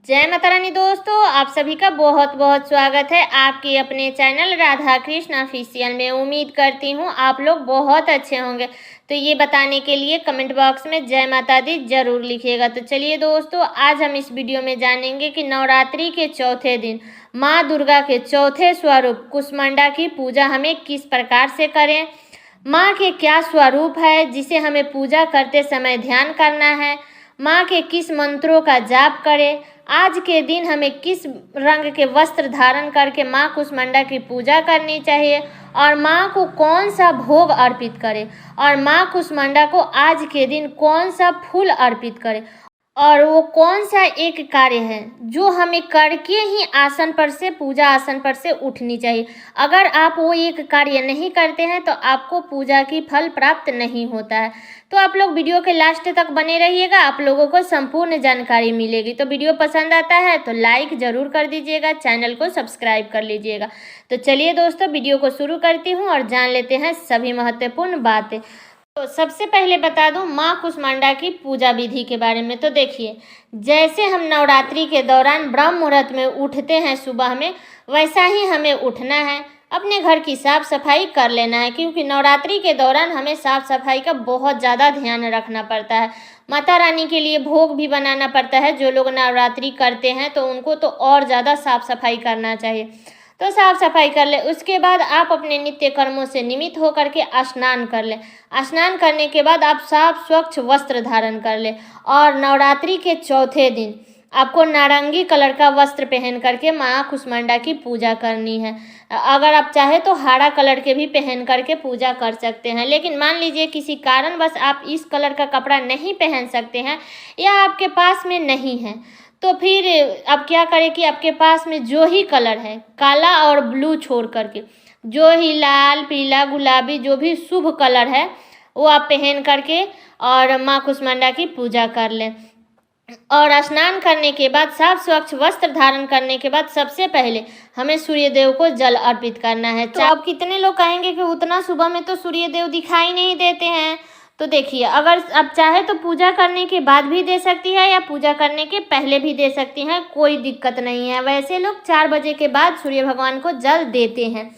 जय माता रानी दोस्तों, आप सभी का बहुत बहुत स्वागत है आपके अपने चैनल राधा कृष्ण ऑफिशियल में। उम्मीद करती हूँ आप लोग बहुत अच्छे होंगे। तो ये बताने के लिए कमेंट बॉक्स में जय माता दी जरूर लिखिएगा। तो चलिए दोस्तों, आज हम इस वीडियो में जानेंगे कि नवरात्रि के चौथे दिन माँ दुर्गा के चौथे स्वरूप कुष्मांडा की पूजा हमें किस प्रकार से करें, माँ के क्या स्वरूप है जिसे हमें पूजा करते समय ध्यान करना है, माँ के किस मंत्रों का जाप करें, आज के दिन हमें किस रंग के वस्त्र धारण करके माँ कुष्मांडा की पूजा करनी चाहिए और माँ को कौन सा भोग अर्पित करें और माँ कुष्मांडा को आज के दिन कौन सा फूल अर्पित करें और वो कौन सा एक कार्य है जो हमें करके ही आसन पर से पूजा आसन पर से उठनी चाहिए। अगर आप वो एक कार्य नहीं करते हैं तो आपको पूजा की फल प्राप्त नहीं होता है। तो आप लोग वीडियो के लास्ट तक बने रहिएगा, आप लोगों को संपूर्ण जानकारी मिलेगी। तो वीडियो पसंद आता है तो लाइक ज़रूर कर दीजिएगा, चैनल को सब्सक्राइब कर लीजिएगा। तो चलिए दोस्तों, वीडियो को शुरू करती हूँ और जान लेते हैं सभी महत्वपूर्ण बातें। तो सबसे पहले बता दूं माँ कुष्मांडा की पूजा विधि के बारे में। तो देखिए, जैसे हम नवरात्रि के दौरान ब्रह्म मुहूर्त में उठते हैं सुबह में, वैसा ही हमें उठना है। अपने घर की साफ सफाई कर लेना है, क्योंकि नवरात्रि के दौरान हमें साफ सफाई का बहुत ज़्यादा ध्यान रखना पड़ता है। माता रानी के लिए भोग भी बनाना पड़ता है। जो लोग नवरात्रि करते हैं तो उनको तो और ज़्यादा साफ सफाई करना चाहिए। तो साफ सफाई कर ले। उसके बाद आप अपने नित्य कर्मों से निमित्त होकर के स्नान कर ले। स्नान करने के बाद आप साफ स्वच्छ वस्त्र धारण कर ले और नवरात्रि के चौथे दिन आपको नारंगी कलर का वस्त्र पहन करके माँ कुष्मांडा की पूजा करनी है। अगर आप चाहे तो हरा कलर के भी पहन करके पूजा कर सकते हैं, लेकिन मान लीजिए किसी कारणवश आप इस कलर का कपड़ा नहीं पहन सकते हैं या आपके पास में नहीं है, तो फिर अब क्या करें कि आपके पास में जो ही कलर है, काला और ब्लू छोड़ करके, जो ही लाल पीला गुलाबी जो भी शुभ कलर है वो आप पहन करके और माँ कुष्मांडा की पूजा कर लें। और स्नान करने के बाद साफ स्वच्छ वस्त्र धारण करने के बाद सबसे पहले हमें सूर्य देव को जल अर्पित करना है। तो अब कितने लोग कहेंगे कि उतना सुबह में तो सूर्य देव दिखाई नहीं देते हैं। तो देखिए, अगर आप चाहे तो पूजा करने के बाद भी दे सकती है या पूजा करने के पहले भी दे सकती हैं, कोई दिक्कत नहीं है। वैसे लोग 4 बजे के बाद सूर्य भगवान को जल देते हैं।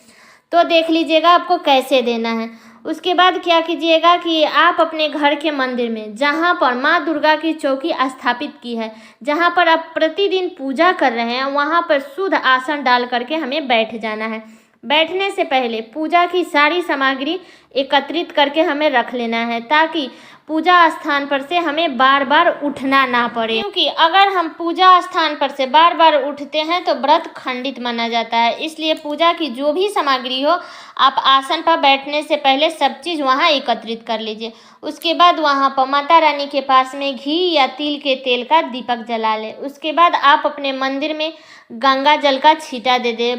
तो देख लीजिएगा आपको कैसे देना है। उसके बाद क्या कीजिएगा कि आप अपने घर के मंदिर में जहाँ पर माँ दुर्गा की चौकी स्थापित की है, जहाँ पर आप प्रतिदिन पूजा कर रहे हैं, वहाँ पर शुद्ध आसन डाल करके हमें बैठ जाना है। बैठने से पहले पूजा की सारी सामग्री एकत्रित करके हमें रख लेना है, ताकि पूजा स्थान पर से हमें बार बार उठना ना पड़े। क्योंकि अगर हम पूजा स्थान पर से बार बार उठते हैं तो व्रत खंडित माना जाता है। इसलिए पूजा की जो भी सामग्री हो, आप आसन पर बैठने से पहले सब चीज़ वहाँ एकत्रित कर लीजिए। उसके बाद वहाँ पर माता रानी के पास में घी या तिल के तेल का दीपक जला लें। उसके बाद आप अपने मंदिर में गंगा जल का छींटा दे दे।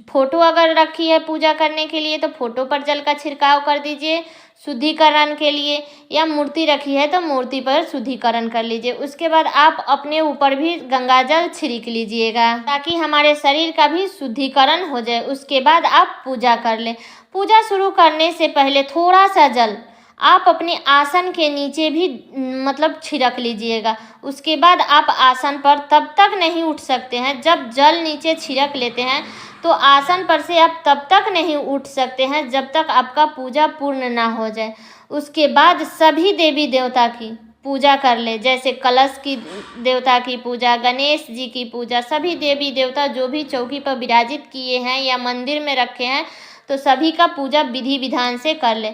फोटो अगर रखी है पूजा करने के लिए तो फोटो पर जल का छिड़काव कर दीजिए शुद्धिकरण के लिए, या मूर्ति रखी है तो मूर्ति पर शुद्धिकरण कर लीजिए। उसके बाद आप अपने ऊपर भी गंगा जल छिड़क लीजिएगा, ताकि हमारे शरीर का भी शुद्धिकरण हो जाए। उसके बाद आप पूजा कर लें। पूजा शुरू करने से पहले थोड़ा सा जल आप अपने आसन के नीचे भी छिड़क लीजिएगा। उसके बाद आप आसन पर तब तक नहीं उठ सकते हैं, जब जल नीचे छिड़क लेते हैं तो आसन पर से आप तब तक नहीं उठ सकते हैं जब तक आपका पूजा पूर्ण ना हो जाए। उसके बाद सभी देवी देवता की पूजा कर ले, जैसे कलश की देवता की पूजा, गणेश जी की पूजा, सभी देवी देवता जो भी चौकी पर विराजित किए हैं या मंदिर में रखे हैं, तो सभी का पूजा विधि विधान से कर ले।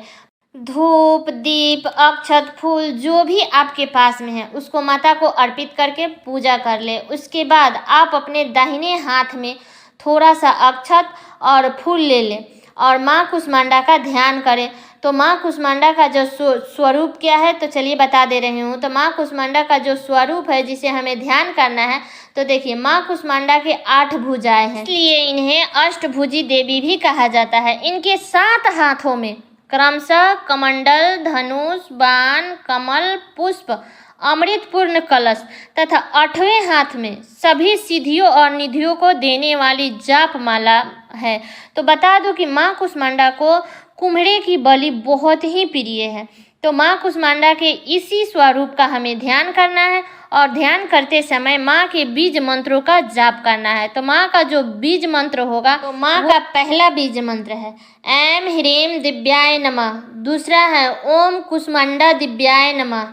धूप दीप अक्षत फूल जो भी आपके पास में है उसको माता को अर्पित करके पूजा कर ले। उसके बाद आप अपने दाहिने हाथ में थोड़ा सा अक्षत और फूल ले लें और माँ कुष्मांडा का ध्यान करें। तो माँ कुष्मांडा का जो स्वरूप क्या है, तो चलिए बता दे रही हूँ। तो माँ कुष्मांडा का जो स्वरूप है जिसे हमें ध्यान करना है, तो देखिए, माँ कुष्मांडा के 8 भुजाएं हैं, इसलिए इन्हें अष्टभुजी देवी भी कहा जाता है। इनके 7 हाथों में क्रमशः कमंडल, धनुष, बाण, कमल, पुष्प, अमृतपूर्ण कलश तथा 8वें हाथ में सभी सिद्धियों और निधियों को देने वाली जाप माला है। तो बता दूं कि माँ कुष्मांडा को कुम्हड़े की बलि बहुत ही प्रिय है। तो माँ कुष्मांडा के इसी स्वरूप का हमें ध्यान करना है और ध्यान करते समय माँ के बीज मंत्रों का जाप करना है। तो माँ का जो बीज मंत्र होगा, तो माँ का पहला बीज मंत्र है ऐं ह्रीं दिव्याय नमः, दूसरा है ओम कुष्मांडा दिव्याय नमः,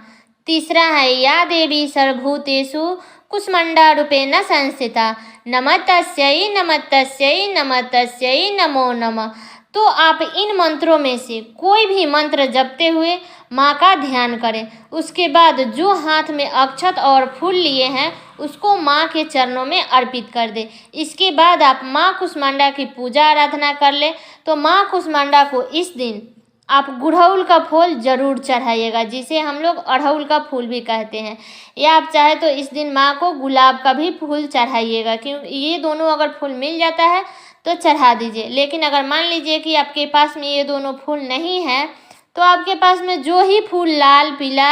तीसरा है या देवी सर्वभूतेषु कुष्मांडा रूपेण संस्थिता नमस्तस्यै नमस्तस्यै नमस्तस्यै नमो नमः। तो आप इन मंत्रों में से कोई भी मंत्र जपते हुए माँ का ध्यान करें। उसके बाद जो हाथ में अक्षत और फूल लिए हैं उसको माँ के चरणों में अर्पित कर दें। इसके बाद आप माँ कुष्मांडा की पूजा आराधना कर लें। तो माँ कुष्मांडा को इस दिन आप गुड़हल का फूल जरूर चढ़ाइएगा, जिसे हम लोग अड़हुल का फूल भी कहते हैं, या आप चाहे तो इस दिन माँ को गुलाब का भी फूल चढ़ाइएगा, क्योंकि ये दोनों अगर फूल मिल जाता है तो चढ़ा दीजिए। लेकिन अगर मान लीजिए कि आपके पास में ये दोनों फूल नहीं है तो आपके पास में जो ही फूल लाल पीला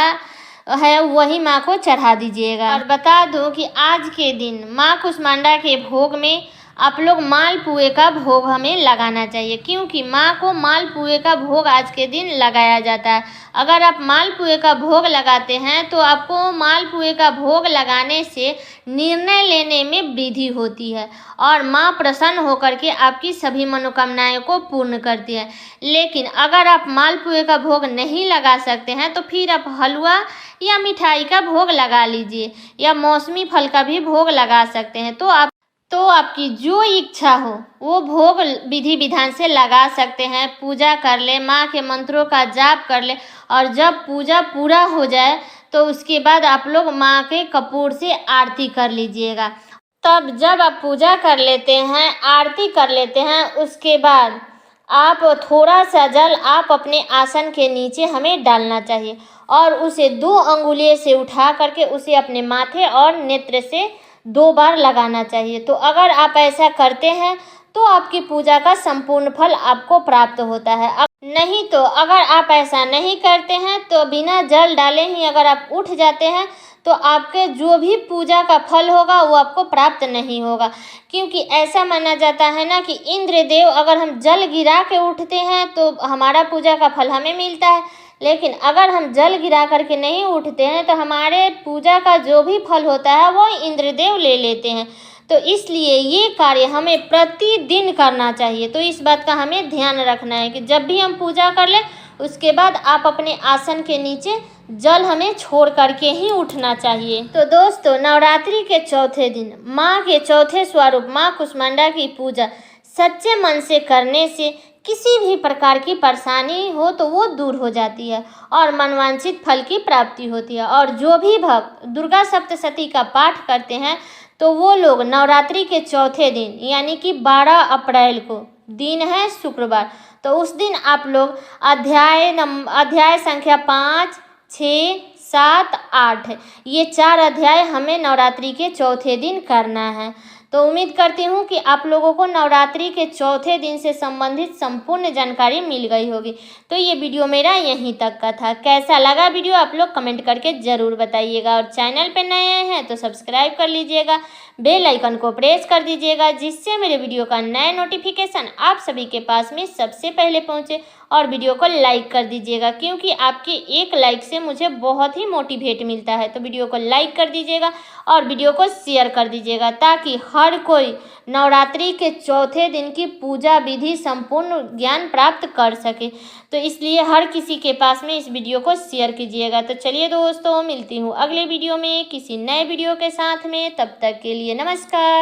है वही माँ को चढ़ा दीजिएगा। और बता दो कि आज के दिन माँ कुष्मांडा के भोग में आप लोग मालपुए का भोग हमें लगाना चाहिए, क्योंकि माँ को मालपुए का भोग आज के दिन लगाया जाता है। अगर आप मालपुए का भोग लगाते हैं तो आपको मालपुए का भोग लगाने से निर्णय लेने में वृद्धि होती है और माँ प्रसन्न होकर के आपकी सभी मनोकामनाएं को पूर्ण करती है। लेकिन अगर आप मालपुए का भोग नहीं लगा सकते हैं तो फिर आप हलवा या मिठाई का भोग लगा लीजिए, या मौसमी फल का भी भोग लगा सकते हैं। तो आपकी जो इच्छा हो वो भोग विधि विधान से लगा सकते हैं। पूजा कर ले, माँ के मंत्रों का जाप कर ले, और जब पूजा पूरा हो जाए तो उसके बाद आप लोग माँ के कपूर से आरती कर लीजिएगा। तब जब आप पूजा कर लेते हैं, आरती कर लेते हैं, उसके बाद आप थोड़ा सा जल आप अपने आसन के नीचे हमें डालना चाहिए और उसे 2 अंगुलियों से उठा करके उसे अपने माथे और नेत्र से 2 बार लगाना चाहिए। तो अगर आप ऐसा करते हैं तो आपकी पूजा का संपूर्ण फल आपको प्राप्त होता है। नहीं तो अगर आप ऐसा नहीं करते हैं तो बिना जल डाले ही अगर आप उठ जाते हैं तो आपके जो भी पूजा का फल होगा वो आपको प्राप्त नहीं होगा, क्योंकि ऐसा माना जाता है ना कि इंद्र देव अगर हम जल गिरा के उठते हैं तो हमारा पूजा का फल हमें मिलता है, लेकिन अगर हम जल गिरा करके नहीं उठते हैं तो हमारे पूजा का जो भी फल होता है वो इंद्रदेव ले लेते हैं। तो इसलिए ये कार्य हमें प्रतिदिन करना चाहिए। तो इस बात का हमें ध्यान रखना है कि जब भी हम पूजा कर लें उसके बाद आप अपने आसन के नीचे जल हमें छोड़ करके ही उठना चाहिए। तो दोस्तों, नवरात्रि के चौथे दिन माँ के चौथे स्वरूप माँ कुष्मांडा की पूजा सच्चे मन से करने से किसी भी प्रकार की परेशानी हो तो वो दूर हो जाती है और मनवांछित फल की प्राप्ति होती है। और जो भी भक्त दुर्गा सप्तशती का पाठ करते हैं तो वो लोग नवरात्रि के चौथे दिन यानी कि 12 अप्रैल को दिन है शुक्रवार, तो उस दिन आप लोग अध्याय संख्या 5, 6, 7, 8 ये 4 अध्याय हमें नवरात्रि के चौथे दिन करना है। तो उम्मीद करती हूँ कि आप लोगों को नवरात्रि के चौथे दिन से संबंधित संपूर्ण जानकारी मिल गई होगी। तो ये वीडियो मेरा यहीं तक का था। कैसा लगा वीडियो आप लोग कमेंट करके ज़रूर बताइएगा, और चैनल पे नए आए हैं तो सब्सक्राइब कर लीजिएगा, बेल आइकन को प्रेस कर दीजिएगा, जिससे मेरे वीडियो का नया नोटिफिकेशन आप सभी के पास में सबसे पहले पहुँचे। और वीडियो को लाइक कर दीजिएगा, क्योंकि आपके एक लाइक से मुझे बहुत ही मोटिवेट मिलता है। तो वीडियो को लाइक कर दीजिएगा और वीडियो को शेयर कर दीजिएगा, ताकि हर कोई नवरात्रि के चौथे दिन की पूजा विधि संपूर्ण ज्ञान प्राप्त कर सके। तो इसलिए हर किसी के पास में इस वीडियो को शेयर कीजिएगा। तो चलिए दोस्तों, मिलती हूँ अगले वीडियो में किसी नए वीडियो के साथ में। तब तक के लिए नमस्कार।